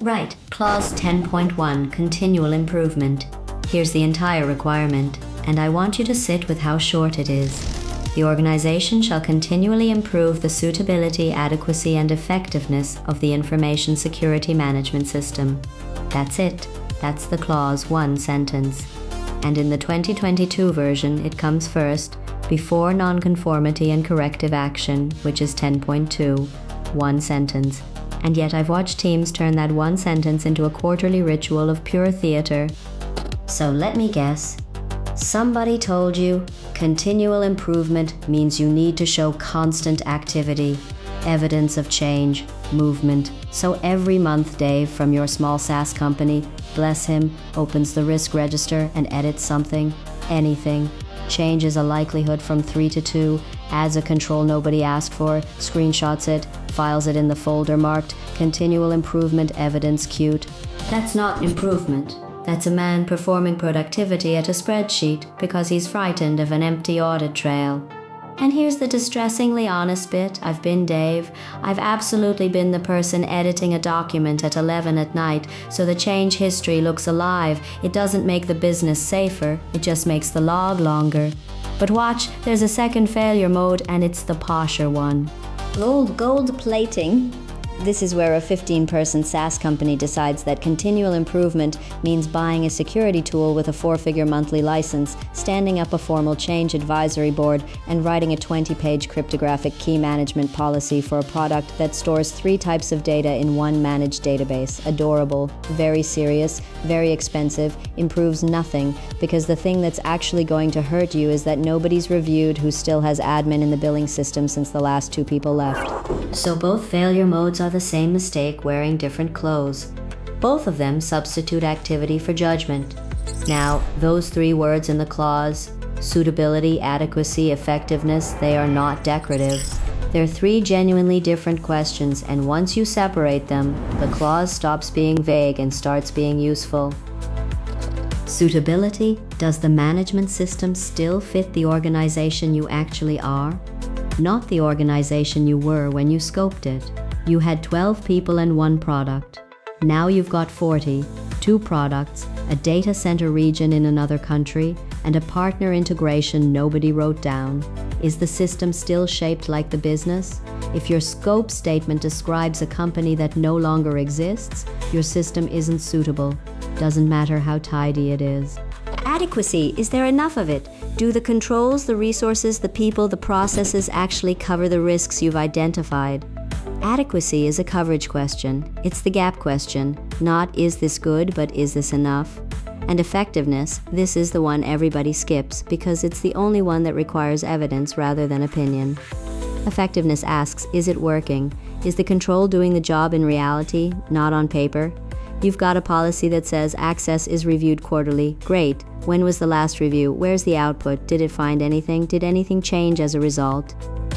Right, clause 10.1, continual improvement. Here's the entire requirement, and I want you to sit with how short it is. The organization shall continually improve the suitability, adequacy, and effectiveness of the information security management system. That's it. That's the clause, one sentence. And in the 2022 version, it comes first, before nonconformity and corrective action, which is 10.2, one sentence. And yet I've watched teams turn that one sentence into a quarterly ritual of pure theater. So let me guess. Somebody told you continual improvement means you need to show constant activity, evidence of change, movement. So every month Dave from your small SaaS company, bless him, opens the risk register and edits something, anything, changes a likelihood from 3 to 2, adds a control nobody asked for, screenshots it, files it in the folder marked continual improvement evidence queued. That's not improvement. That's a man performing productivity at a spreadsheet because he's frightened of an empty audit trail. And here's the distressingly honest bit. I've been Dave. I've absolutely been the person editing a document at 11 at night so the change history looks alive. It doesn't make the business safer, it just makes the log longer. But watch, there's a second failure mode and it's the posher one. Gold plating. This is where a 15-person SaaS company decides that continual improvement means buying a security tool with a 4-figure monthly license, standing up a formal change advisory board, and writing a 20-page cryptographic key management policy for a product that stores 3 types of data in one managed database. Adorable, very serious, very expensive, improves nothing, because the thing that's actually going to hurt you is that nobody's reviewed who still has admin in the billing system since the last 2 people left. So both failure modes are the same mistake wearing different clothes. Both of them substitute activity for judgment. Now, those 3 words in the clause, suitability, adequacy, effectiveness, they are not decorative. They're 3 genuinely different questions, and once you separate them, the clause stops being vague and starts being useful. Suitability, does the management system still fit the organization you actually are? Not the organization you were when you scoped it. You had 12 people and 1 product. Now you've got 40, 2 products, a data center region in another country, and a partner integration nobody wrote down. Is the system still shaped like the business? If your scope statement describes a company that no longer exists, your system isn't suitable. Doesn't matter how tidy it is. Adequacy, is there enough of it? Do the controls, the resources, the people, the processes actually cover the risks you've identified? Adequacy is a coverage question. It's the gap question, not is this good, but is this enough? And effectiveness, this is the one everybody skips because it's the only one that requires evidence rather than opinion. Effectiveness asks, is it working? Is the control doing the job in reality, not on paper? You've got a policy that says access is reviewed quarterly. Great. When was the last review? Where's the output? Did it find anything? Did anything change as a result?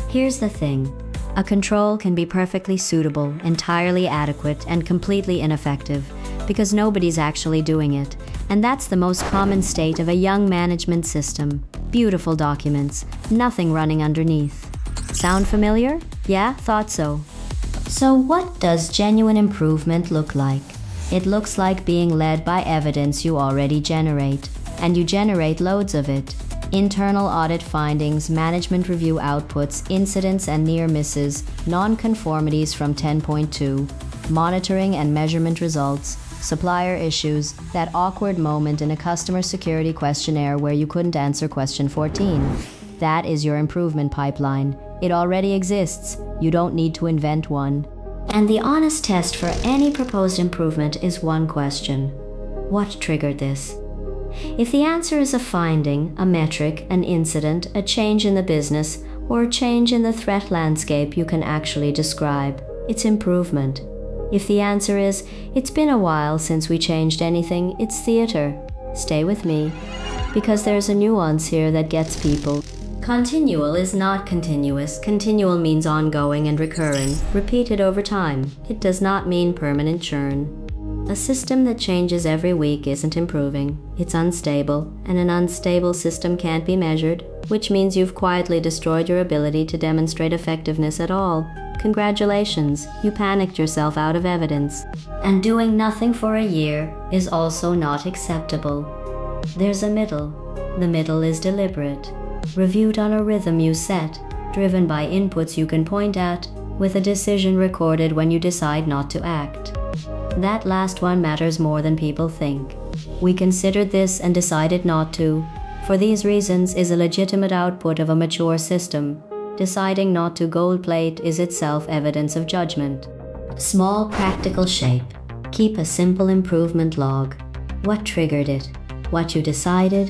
Here's the thing. A control can be perfectly suitable, entirely adequate, and completely ineffective because nobody's actually doing it. And that's the most common state of a young management system. Beautiful documents, nothing running underneath. Sound familiar? Yeah, thought so. So what does genuine improvement look like? It looks like being led by evidence you already generate, and you generate loads of it. Internal audit findings, management review outputs, incidents and near misses, nonconformities from 10.2, monitoring and measurement results, supplier issues, that awkward moment in a customer security questionnaire where you couldn't answer question 14. That is your improvement pipeline. It already exists. You don't need to invent one. And the honest test for any proposed improvement is one question. What triggered this? If the answer is a finding, a metric, an incident, a change in the business, or a change in the threat landscape you can actually describe, it's improvement. If the answer is, it's been a while since we changed anything, it's theater. Stay with me, because there's a nuance here that gets people. Continual is not continuous. Continual means ongoing and recurring, repeated over time. It does not mean permanent churn. A system that changes every week isn't improving. It's unstable, and an unstable system can't be measured, which means you've quietly destroyed your ability to demonstrate effectiveness at all. Congratulations, you panicked yourself out of evidence. And doing nothing for a year is also not acceptable. There's a middle. The middle is deliberate, reviewed on a rhythm you set, driven by inputs you can point at, with a decision recorded when you decide not to act. That last one matters more than people think. We considered this and decided not to. For these reasons is a legitimate output of a mature system. Deciding not to gold plate is itself evidence of judgment. Small practical shape. Keep a simple improvement log. What triggered it? What you decided?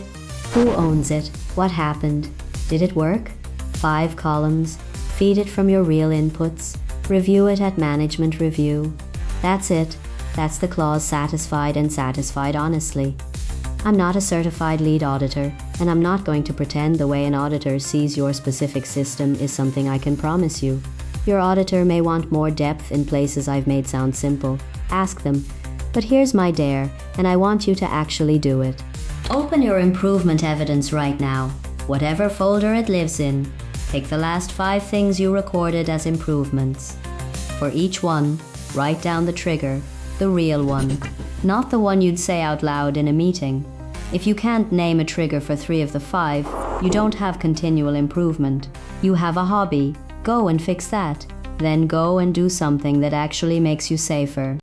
Who owns it? What happened? Did it work? 5 columns. Feed it from your real inputs. Review it at management review. That's it. That's the clause satisfied and satisfied honestly. I'm not a certified lead auditor, and I'm not going to pretend the way an auditor sees your specific system is something I can promise you. Your auditor may want more depth in places I've made sound simple. Ask them. But here's my dare, and I want you to actually do it. Open your improvement evidence right now, whatever folder it lives in. Pick the last 5 things you recorded as improvements. For each one, write down the trigger, the real one, not the one you'd say out loud in a meeting. If you can't name a trigger for 3 of the 5, you don't have continual improvement. You have a hobby. Go and fix that. Then go and do something that actually makes you safer.